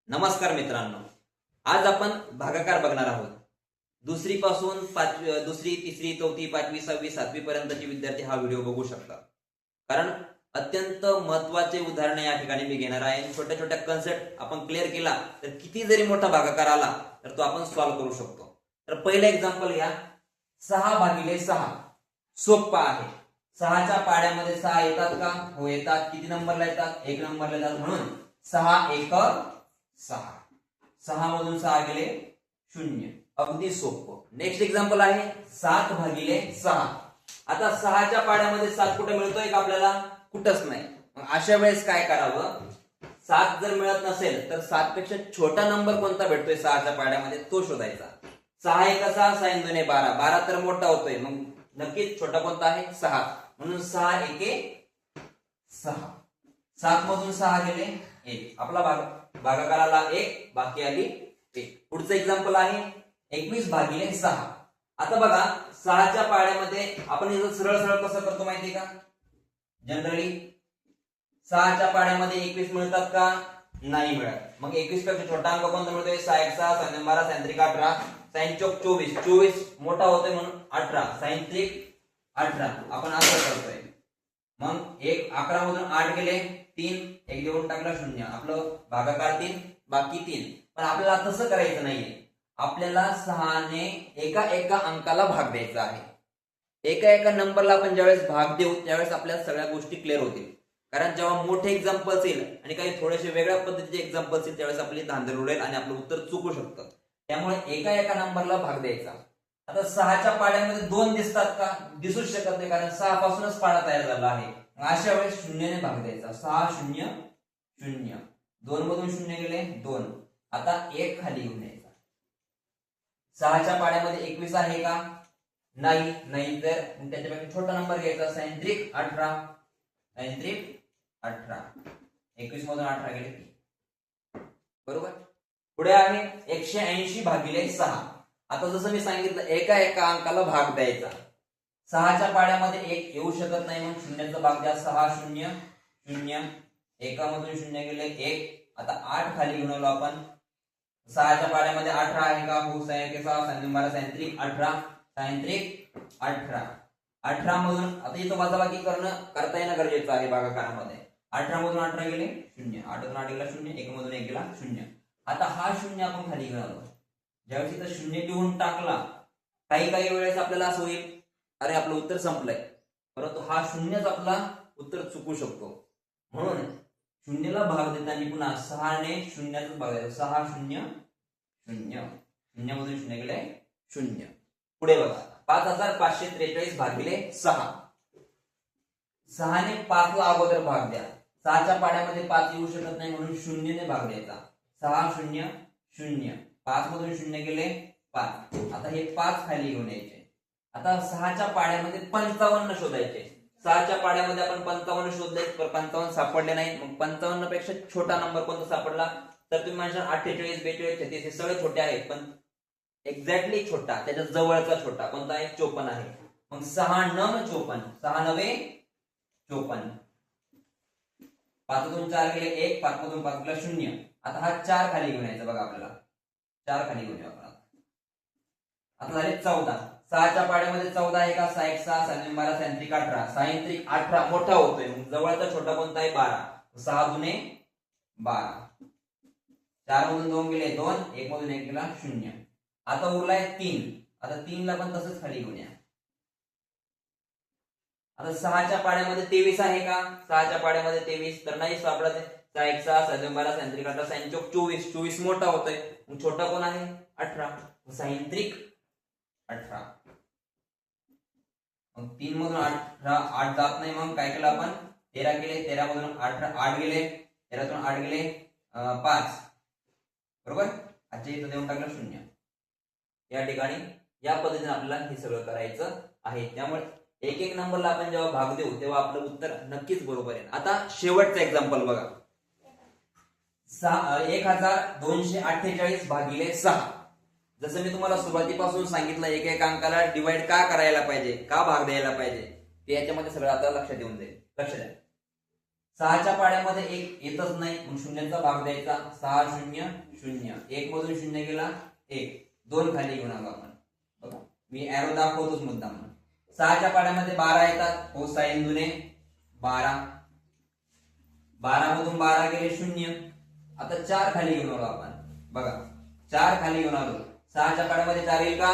नमस्कार मित्रांनो, आज आपण भागाकार बघणार आहोत. दुसरी पासून दुसरी, तिसरी, चौथी, पाचवी, सहावी, सातवी पर्यंतचे विद्यार्थी हा व्हिडिओ बघू शकतात. कारण अत्यंत महत्वाचे उदाहरणे या ठिकाणी मी घेणार आहे. छोट्या छोट्या कन्सेप्ट आपण क्लिअर केला तर किती जरी मोठा भागाकार आला तर तो आपण सॉल्व्ह करू शकतो. तर पहिलं एक्झाम्पल घ्या, 6/6. सोपा आहे. 6च्या पाड्यामध्ये 6 येतात का? हो येतात. किती नंबरला येतात? 1 नंबरला येतात. म्हणून 6 1 6. 6 मधून 6 गेले 0. अगदी सोपं. नेक्स्ट एक्झाम्पल आहे 7/6. आता 6च्या पाड्यामध्ये 7 कुठे मिळतोय का आपल्याला? कुठंच नाही. मग अशा वेळेस काय करावं? 7 जर मिळत नसेल तर 7 पेक्षा छोटा नंबर कोणता भेटतोय 6च्या पाड्यामध्ये तो शोधायचा. 6 1 6, 6 2 12. 12 तर मोठा होतोय, मग नक्कीच छोटा कोणता आहे? 6. म्हणून 6 1 6. 7 मधून 6 गेले 1. आपला भागाकाराला 1, बाकी आली 1. पुढचं एक्झाम्पल आहे 21/6. आता बघा 6च्या पाड्यामध्ये आपण इथं सरळ सरळ कसं करतो माहितीये का? जनरली 6च्या पाड्यामध्ये 21 मिळतात का? नाही मिळत. मग 21 पेक्षा छोटा अंक कोणता मिळतोय? 6 1 6, 6 2 12, 6 3 18, 6 चौक 24. 24 मोठा होतोय म्हणून 18, 6 3 18. आपण असं करतोय. मग 11 मधून 8 गेले 3, 1 देऊन टाकला 0. आपलं भागाकार 3, बाकी 3. पण आपल्याला तसं करायचं नाहीये. आपल्याला 6 ने एका एका अंकाला भाग द्यायचा आहे. एका एका नंबरला आपण ज्यावेळेस भाग देऊ त्यावेळेस आपल्या सगळ्या गोष्टी क्लिअर होतील. कारण जेव्हा मोठे एक्झाम्पल्स येईल आणि काही थोडेसे वेगळ्या पद्धतीचे एक्झाम्पल्स येईल त्यावेळेस आपली धांदल उडेल आणि आपलं उत्तर चुकू शकतं. त्यामुळे एका एका नंबरला भाग द्यायचा. आता 6च्या पाड्यामध्ये 2 दिसतात का? दिसूच शकत नाही, कारण 6 पासूनच पाडा तयार झाला आहे. अशा वेळेस 0 ने भाग द्यायचा. 6 0 0. 2 मधून 0 गेले 2. आता 1 खाली घेऊन यायचा. 6च्या पाड्यामध्ये 21 आहे का? नाही. नाही तर त्याच्यापेक्षा छोटा नंबर घ्यायचा. 6 3 18. 6 3 18. 21 मधून 18 गेले 3. बरोबर. पुढे आहे 180/6. आता जसं मी सांगितलं एका एका अंकाला भाग द्यायचा. 6च्या पाड्यामध्ये 1 येऊ शकत नाही, म्हणून 0चा भाग द्या. 6 0 0. 1 मधून 0 गेले 1. आता 8 खाली घेऊन आलो आपण. 6च्या पाड्यामध्ये 18 आहे का? हो. 6 1 6, 6 2 12, 6 3 18, 6 3 18. 18 मधून आता इथं वजाबाकी करता येणं गरजेचं आहे भागाकारामध्ये. 18 मधून 18 गेले 0. 8 मधून 8 गेला 0. 1 मधून 1 गेला 0. आता हा 0 आपण खाली घेऊन आलो. ज्यावेळेस इथं 0 लिहून टाकला, काही काही वेळेस आपल्याला असं होईल अरे आपलं उत्तर संपलंय, परंतु हा 0च आपला उत्तर चुकू शकतो. म्हणून 0ला भाग देताना पुन्हा 6 ने 0चाच भाग द्यायचा. 6 0 0. 0 मधून 0 गेले 0. पुढे बघा 5543/6. 6 ने 5 ला अगोदर भाग द्या. 6च्या पाड्यामध्ये 5 येऊ शकत नाही, म्हणून 0 ने भाग द्यायचा. 6 0 0. 5 मधून 0 गेले 5. आता हे 5 खाली घेऊन यायचे. आता 6च्या पाड्यामध्ये 55 शोधायचे. 6च्या पाड्यामध्ये आपण 55 शोधले तर 55 सापडले नाही. मग 55 पेक्षा छोटा नंबर कोणता सापडला? तर तुम्ही म्हणशाल 48 42 36. हे सगळे छोटे आहेत, पण एक्झॅक्टली छोटा त्याच्या जवळचा छोटा कोणता आहे? 54 आहे. मग 6 9 54. 6 9 54. 5 मधून 4 गेले 1. 5 मधून 5 गेला 0. आता हा 4 खाली घेऊन यायचा. बघा आपल्याला 4 खाली घेऊन यावं. आता झाले 14. 6च्या पाड्यामध्ये 14 आहे का? 6 1 6, 6 2 12, 6 3 18. 6 3 18 मोठा होतोय, मग जवळचा छोटा कोणता आहे? 12. 6 2 12. 4 मधून 2 गेले 2. 1 मधून 1 गेला 0. आता उरलाय 3. आता 3 ला पण तसंच खाली घेऊन या. आता 6च्या पाड्यामध्ये 23 आहे का? 6च्या पाड्यामध्ये 23 तर नाही सापडत आहे. 6 1 6, 6 2 12, 6 3 18, 6 चौक 24. 24 मोठा होतोय, मग छोटा कोण आहे? 18. 6 3 18. मग 3 मधून 18 8 जात नाही, मग काय केलं आपण? 13 केले. 13 मधून 8 गेले. 13 तून 8 गेले 5. बरोबर. अच्छा इथं देऊन टाकलं 0. या ठिकाणी या पद्धतीने आपल्याला हे सगळं करायचं आहे. त्यामुळे एक एक नंबरला आपण जेव्हा भाग देऊ तेव्हा आपलं उत्तर नक्कीच बरोबर आहे. आता शेवटचा एक्झाम्पल बघा. 1248/6. जसं मी तुम्हाला सुरुवातीपासून सांगितलं एक एक अंकाला डिवाइड का करायला पाहिजे, का भाग द्यायला पाहिजे, ते याच्यामध्ये सगळं आता लक्षात येऊन जाईल. लक्ष द्या. 6च्या पाड्यामध्ये 1 येतच नाही, मग शून्याचा भाग द्यायचा. 6 0 0, 1 मधून 0 गेला 1, 2 खाली घेऊन आलो आपण. बघा मी एरो दाखवतोच मुद्दाम. 6च्या पाड्यामध्ये 12 येतात, हो 6 दुने 12, 12 मधून 12 गेले 0. आता 4 खाली घेऊन आलो आपण. बघा 4 खाली घेऊन आलो. 6च्या पाड्यामध्ये 4 येईल का?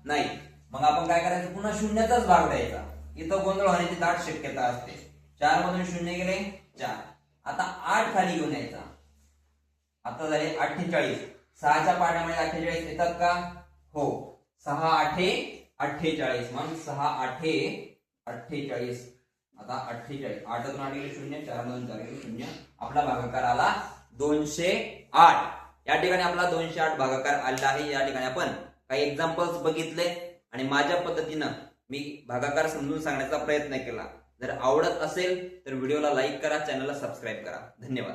नाही. मग आपण काय करायचं, पुन्हा शून्याचाच भाग द्यायचा. इथं गोंधळ होण्याची दाट शक्यता असते. 4 मधून 0 गेले 4. आता 8 खाली घेऊन यायचा. आता झाले 48. 6च्या पाड्यामध्ये 48 येतात का? हो. 6 8 48, मग 6 8 48. आता 48, 8 मधून 8 गेले 0, 4 मधून 4 गेले 0. आपला भागाकार आला 208. या ठिकाणी आपला 208 भागाकार आलेला आहे. या ठिकाणी आपण काही एक्झाम्पल्स बघितले आणि माझ्या पद्धतीनं मी भागाकार समजून सांगण्याचा प्रयत्न केला. जर आवडत असेल तर व्हिडिओला लाईक करा, चॅनलला सबस्क्राईब करा. धन्यवाद.